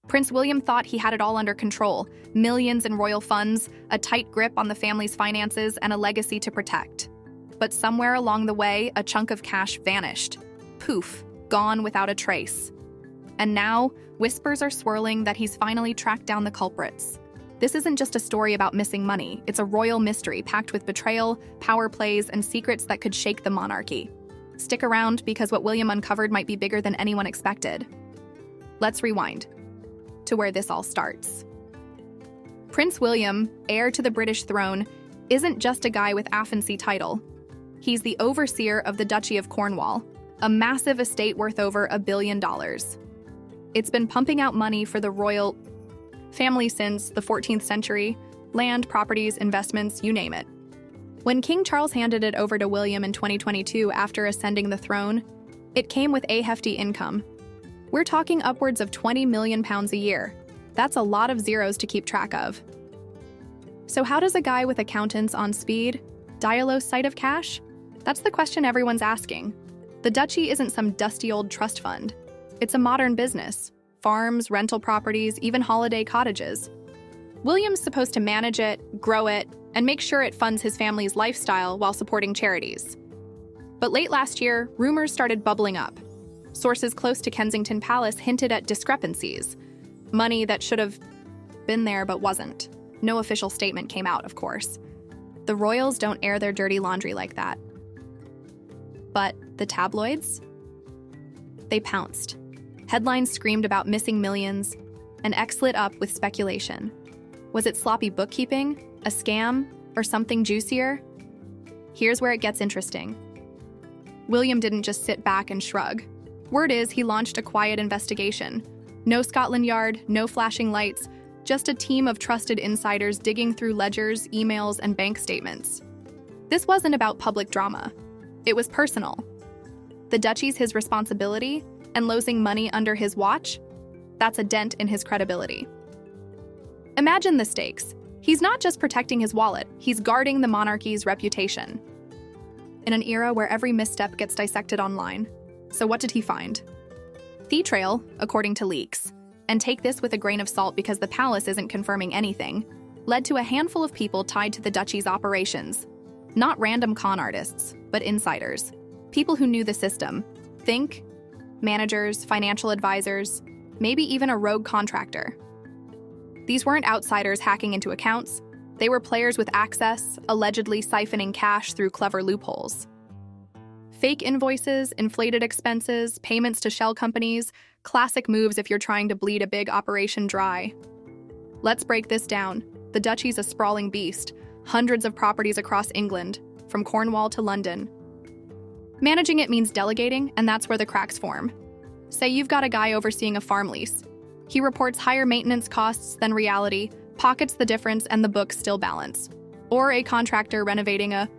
Prince William thought he had it all under control: millions in royal funds, a tight grip on the family's finances, and a legacy to protect. But somewhere along the way, a chunk of cash vanished. Poof, gone without a trace. And now, whispers are swirling that he's finally tracked down the culprits. This isn't just a story about missing money, it's a royal mystery packed with betrayal, power plays, and secrets that could shake the monarchy. Stick around, because what William uncovered might be bigger than anyone expected. Let's rewind to where this all starts. Prince William, heir to the British throne, isn't just a guy with a fancy title. He's the overseer of the Duchy of Cornwall, a massive estate worth over $1 billion. It's been pumping out money for the royal family since the 14th century: land, properties, investments, you name it. When King Charles handed it over to William in 2022 after ascending the throne, it came with a hefty income. We're talking upwards of £20 million a year. That's a lot of zeros to keep track of. So how does a guy with accountants on speed die a low sight of cash? That's the question everyone's asking. The duchy isn't some dusty old trust fund. It's a modern business: farms, rental properties, even holiday cottages. William's supposed to manage it, grow it, and make sure it funds his family's lifestyle while supporting charities. But late last year, rumors started bubbling up. Sources close to Kensington Palace hinted at discrepancies. Money that should have been there but wasn't. No official statement came out, of course. The royals don't air their dirty laundry like that. But the tabloids? They pounced. Headlines screamed about missing millions, and X lit up with speculation. Was it sloppy bookkeeping, a scam, or something juicier? Here's where it gets interesting. William didn't just sit back and shrug. Word is he launched a quiet investigation. No Scotland Yard, no flashing lights, just a team of trusted insiders digging through ledgers, emails, and bank statements. This wasn't about public drama. It was personal. The duchy's his responsibility, and losing money under his watch? That's a dent in his credibility. Imagine the stakes. He's not just protecting his wallet, he's guarding the monarchy's reputation. In an era where every misstep gets dissected online. So what did he find? The trail, according to leaks, and take this with a grain of salt because the palace isn't confirming anything, led to a handful of people tied to the duchy's operations. Not random con artists, but insiders. People who knew the system. Think managers, financial advisors, maybe even a rogue contractor. These weren't outsiders hacking into accounts. They were players with access, allegedly siphoning cash through clever loopholes. Fake invoices, inflated expenses, payments to shell companies, classic moves if you're trying to bleed a big operation dry. Let's break this down. The duchy's a sprawling beast, hundreds of properties across England, from Cornwall to London. Managing it means delegating, and that's where the cracks form. Say you've got a guy overseeing a farm lease. He reports higher maintenance costs than reality, pockets the difference, and the books still balance. Or a contractor renovating a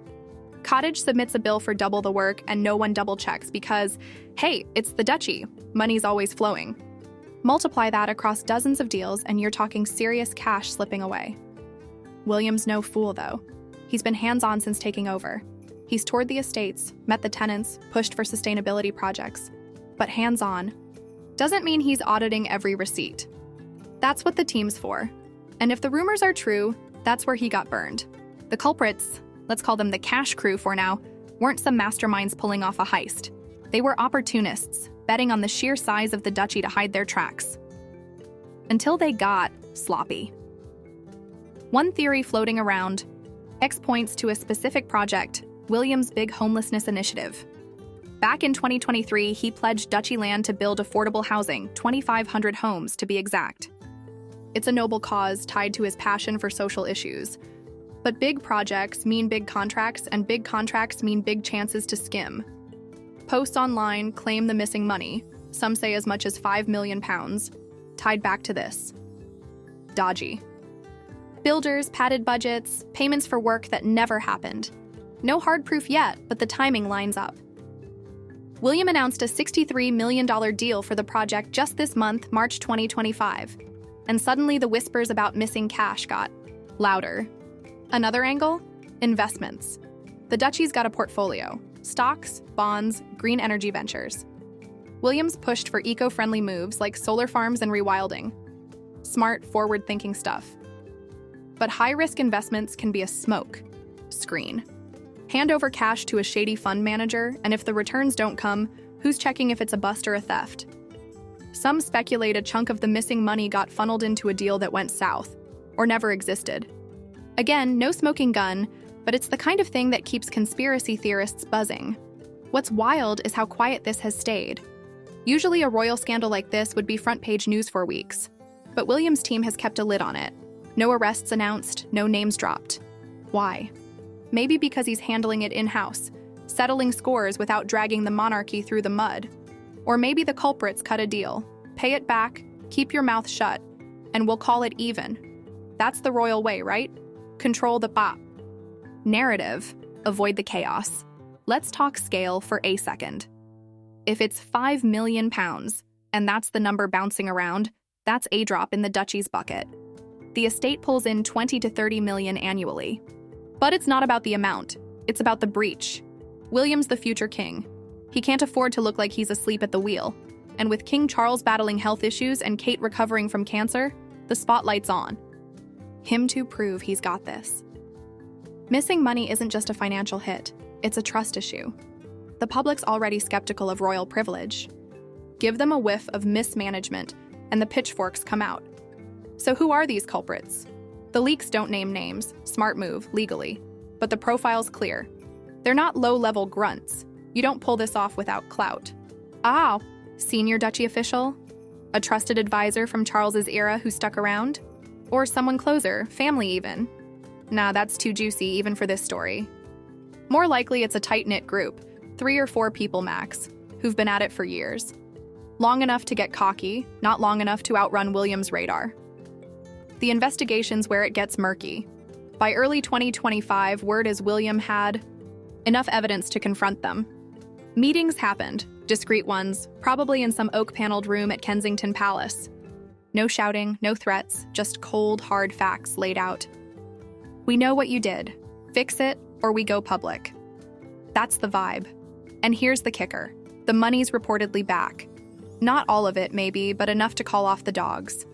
cottage submits a bill for double the work and no one double checks because, hey, it's the duchy. Money's always flowing. Multiply that across dozens of deals and you're talking serious cash slipping away. William's no fool, though. He's been hands-on since taking over. He's toured the estates, met the tenants, pushed for sustainability projects. But hands-on doesn't mean he's auditing every receipt. That's what the team's for. And if the rumors are true, that's where he got burned. The culprits, let's call them the cash crew for now, weren't some masterminds pulling off a heist. They were opportunists, betting on the sheer size of the duchy to hide their tracks. Until they got sloppy. One theory floating around, X points to a specific project, William's big homelessness initiative. Back in 2023, he pledged duchy land to build affordable housing, 2,500 homes to be exact. It's a noble cause tied to his passion for social issues. But big projects mean big contracts, and big contracts mean big chances to skim. Posts online claim the missing money, some say as much as £5 million, tied back to this. Dodgy. Builders, padded budgets, payments for work that never happened. No hard proof yet, but the timing lines up. William announced a $63 million deal for the project just this month, March 2025. And suddenly the whispers about missing cash got louder. Another angle? Investments. The duchy's got a portfolio: stocks, bonds, green energy ventures. Williams pushed for eco-friendly moves like solar farms and rewilding. Smart, forward-thinking stuff. But high-risk investments can be a smoke screen. Hand over cash to a shady fund manager, and if the returns don't come, who's checking if it's a bust or a theft? Some speculate a chunk of the missing money got funneled into a deal that went south, or never existed. Again, no smoking gun, but it's the kind of thing that keeps conspiracy theorists buzzing. What's wild is how quiet this has stayed. Usually a royal scandal like this would be front-page news for weeks, but William's team has kept a lid on it. No arrests announced, no names dropped. Why? Maybe because he's handling it in-house, settling scores without dragging the monarchy through the mud. Or maybe the culprits cut a deal. Pay it back, keep your mouth shut, and we'll call it even. That's the royal way, right? Control the bop. Narrative, avoid the chaos. Let's talk scale for a second. If it's £5 million, and that's the number bouncing around, that's a drop in the duchy's bucket. The estate pulls in 20 to 30 million annually. But it's not about the amount, it's about the breach. William's the future king. He can't afford to look like he's asleep at the wheel. And with King Charles battling health issues and Kate recovering from cancer, the spotlight's on. Him to prove he's got this. Missing money isn't just a financial hit, it's a trust issue. The public's already skeptical of royal privilege. Give them a whiff of mismanagement, and the pitchforks come out. So who are these culprits? The leaks don't name names, smart move, legally. But the profile's clear. They're not low-level grunts. You don't pull this off without clout. Senior duchy official? A trusted advisor from Charles's era who stuck around? Or someone closer, family even? Nah, that's too juicy even for this story. More likely it's a tight-knit group, 3 or 4 people max, who've been at it for years. Long enough to get cocky, not long enough to outrun William's radar. The investigation's where it gets murky. By early 2025, word is William had enough evidence to confront them. Meetings happened, discreet ones, probably in some oak-paneled room at Kensington Palace. No shouting, no threats, just cold, hard facts laid out. We know what you did. Fix it, or we go public. That's the vibe. And here's the kicker. The money's reportedly back. Not all of it, maybe, but enough to call off the dogs.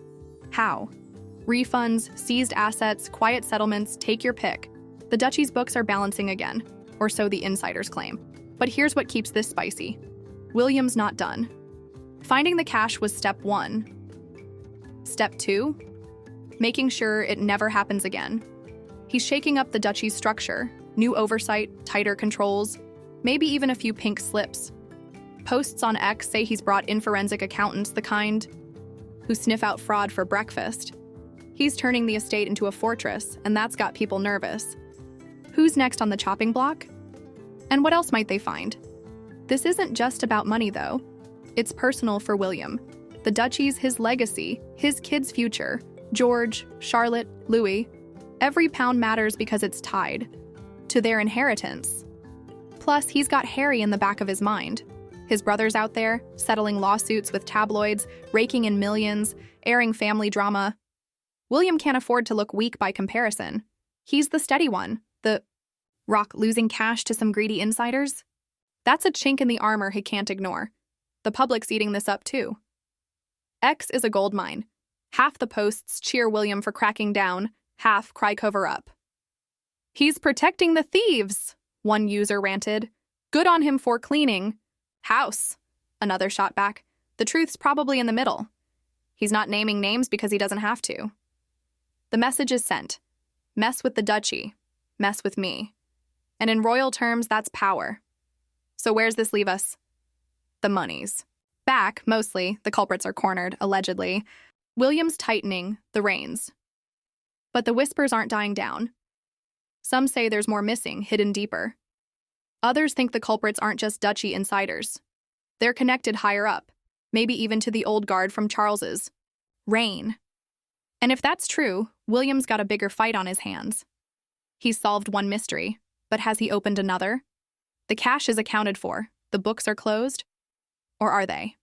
How? Refunds, seized assets, quiet settlements, take your pick. The duchy's books are balancing again, or so the insiders claim. But here's what keeps this spicy. William's not done. Finding the cash was step 1. Step 2? Making sure it never happens again. He's shaking up the duchy's structure, new oversight, tighter controls, maybe even a few pink slips. Posts on X say he's brought in forensic accountants, the kind who sniff out fraud for breakfast. He's turning the estate into a fortress, and that's got people nervous. Who's next on the chopping block? And what else might they find? This isn't just about money, though. It's personal for William. The duchy's his legacy, his kids' future. George, Charlotte, Louis. Every pound matters because it's tied to their inheritance. Plus, he's got Harry in the back of his mind. His brother's out there, settling lawsuits with tabloids, raking in millions, airing family drama. William can't afford to look weak by comparison. He's the steady one, the rock losing cash to some greedy insiders. That's a chink in the armor he can't ignore. The public's eating this up too. X is a gold mine. Half the posts cheer William for cracking down, half cry cover up. He's protecting the thieves, one user ranted. Good on him for cleaning house. Another shot back. The truth's probably in the middle. He's not naming names because he doesn't have to. The message is sent. Mess with the duchy. Mess with me. And in royal terms, that's power. So where's this leave us? The monies. Back, mostly, the culprits are cornered, allegedly. William's tightening the reins. But the whispers aren't dying down. Some say there's more missing, hidden deeper. Others think the culprits aren't just duchy insiders. They're connected higher up, maybe even to the old guard from Charles's reign. And if that's true, William's got a bigger fight on his hands. He's solved one mystery, but has he opened another? The cash is accounted for, the books are closed, or are they?